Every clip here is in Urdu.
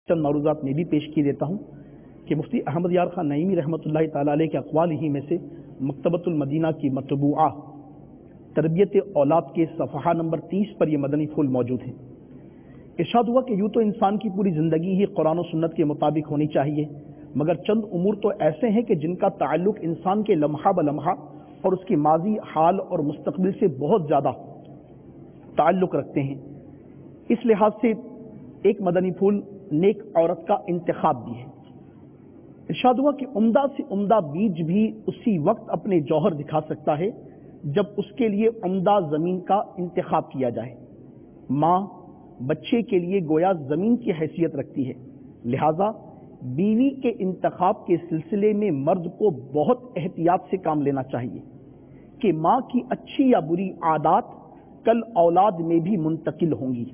چند معروضات میں بھی پیش کی دیتا ہوں کہ مفتی احمد یار خان نعیمی رحمۃ اللہ تعالی علیہ کے اقوال ہی میں سے مکتبۃ المدینہ کی مطبوعہ تربیت اولاد کے صفحہ نمبر 30 پر یہ مدنی پھول موجود ہیں۔ ارشاد ہوا کہ یوں تو انسان کی پوری زندگی ہی قرآن و سنت کے مطابق ہونی چاہیے، مگر چند امور تو ایسے ہیں کہ جن کا تعلق انسان کے لمحہ بلمحہ اور اس کی ماضی، حال اور مستقبل سے بہت زیادہ تعلق رکھتے ہیں۔ اس لحاظ سے ایک مدنی پھول نیک عورت کا انتخاب بھی ہے۔ ارشاد ہوا کہ عمدہ سے عمدہ بیج بھی اسی وقت اپنے جوہر دکھا سکتا ہے جب اس کے لیے عمدہ زمین کا انتخاب کیا جائے۔ ماں بچے کے لیے گویا زمین کی حیثیت رکھتی ہے، لہذا بیوی کے انتخاب کے سلسلے میں مرد کو بہت احتیاط سے کام لینا چاہیے کہ ماں کی اچھی یا بری عادات کل اولاد میں بھی منتقل ہوں گی۔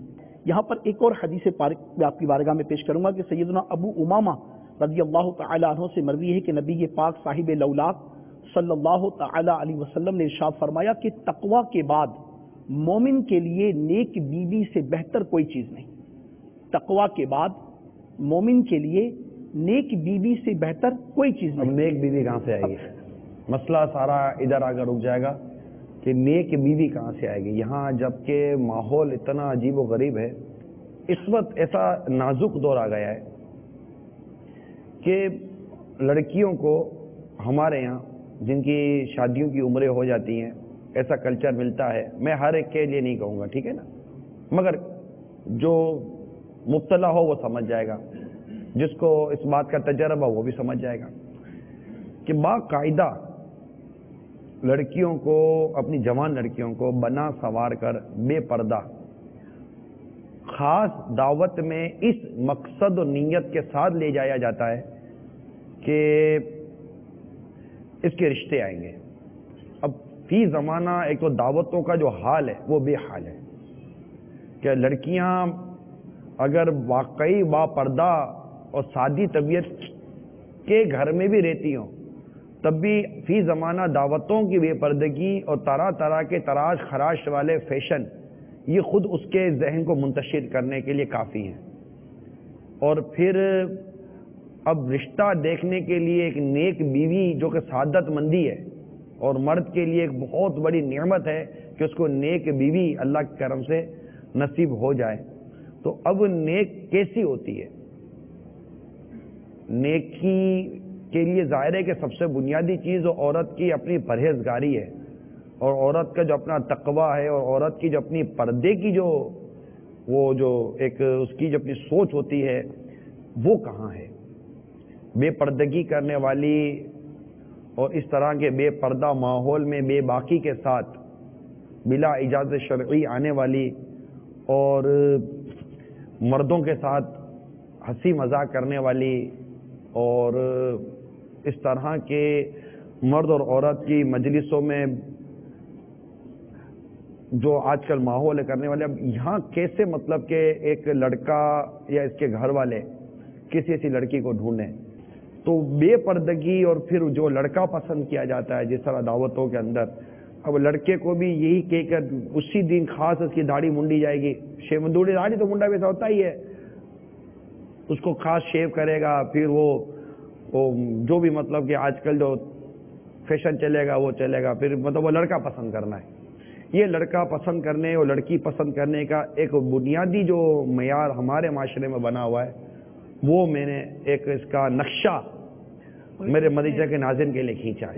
یہاں پر ایک اور حدیث پاک میں آپ کی بارگاہ میں پیش کروں گا کہ سیدنا ابو امامہ رضی اللہ تعالی عنہ سے مروی ہے کہ نبی پاک صاحب لولاک صلی اللہ تعالی علیہ وسلم نے ارشاد فرمایا کہ تقوی کے بعد مومن کے لیے نیک بیوی سے بہتر کوئی چیز نہیں۔ تقوی کے بعد مومن کے لیے نیک بیوی سے بہتر کوئی چیز نہیں۔ نیک بیوی کہاں سے آئے گی؟ مسئلہ سارا ادھر آگے رک جائے گا کہ نیک بیوی کہاں سے آئے گی۔ یہاں جبکہ ماحول اتنا عجیب و غریب ہے، اس وقت ایسا نازک دور آ گیا ہے کہ لڑکیوں کو ہمارے یہاں جن کی شادیوں کی عمریں ہو جاتی ہیں ایسا کلچر ملتا ہے۔ میں ہر ایک کے لیے نہیں کہوں گا، ٹھیک ہے نا، مگر جو مبتلا ہو وہ سمجھ جائے گا، جس کو اس بات کا تجربہ وہ بھی سمجھ جائے گا کہ باقاعدہ لڑکیوں کو، اپنی جوان لڑکیوں کو بنا سنوار کر بے پردہ خاص دعوت میں اس مقصد و نیت کے ساتھ لے جایا جاتا ہے کہ اس کے رشتے آئیں گے۔ اب فی زمانہ ایک تو دعوتوں کا جو حال ہے وہ بے حال ہے کہ لڑکیاں اگر واقعی با پردہ اور سادی طبیعت کے گھر میں بھی رہتی ہوں تب بھی فی زمانہ دعوتوں کی بے پردگی اور طرح طرح کے تراش خراش والے فیشن یہ خود اس کے ذہن کو منتشر کرنے کے لیے کافی ہیں۔ اور پھر اب رشتہ دیکھنے کے لیے ایک نیک بیوی جو کہ سعادت مندی ہے، اور مرد کے لیے ایک بہت بڑی نعمت ہے کہ اس کو نیک بیوی اللہ کے کرم سے نصیب ہو جائے۔ تو اب نیک کیسی ہوتی ہے؟ نیکی کے لیے ظاہر ہے کہ سب سے بنیادی چیز عورت کی اپنی پرہیزگاری ہے، اور عورت کا جو اپنا تقوی ہے، اور عورت کی جو اپنی پردے کی جو ایک اس کی جو اپنی سوچ ہوتی ہے وہ کہاں ہے؟ بے پردگی کرنے والی اور اس طرح کے بے پردہ ماحول میں بے باکی کے ساتھ بلا اجازت شرعی آنے والی اور مردوں کے ساتھ ہنسی مذاق کرنے والی اور اس طرح کے مرد اور عورت کی مجلسوں میں جو آج کل ماحول ہے کرنے والے، اب یہاں کیسے مطلب کہ ایک لڑکا یا اس کے گھر والے کسی ایسی لڑکی کو ڈھونڈیں؟ تو بے پردگی اور پھر جو لڑکا پسند کیا جاتا ہے جس طرح دعوتوں کے اندر، اب لڑکے کو بھی یہی کہہ کر اسی دن خاص اس کی داڑھی منڈی جائے گی، شیوندوڑی داڑھی تو منڈا ویسا ہوتا ہی ہے، اس کو خاص شیو کرے گا، پھر وہ جو بھی مطلب کہ آج کل جو فیشن چلے گا وہ چلے گا، پھر مطلب وہ لڑکا پسند کرنا ہے۔ یہ لڑکا پسند کرنے اور لڑکی پسند کرنے کا ایک بنیادی جو معیار ہمارے معاشرے میں بنا ہوا ہے وہ میں نے ایک اس کا نقشہ میرے مدیجہ کے ناظرین کے لیے کھینچا ہے۔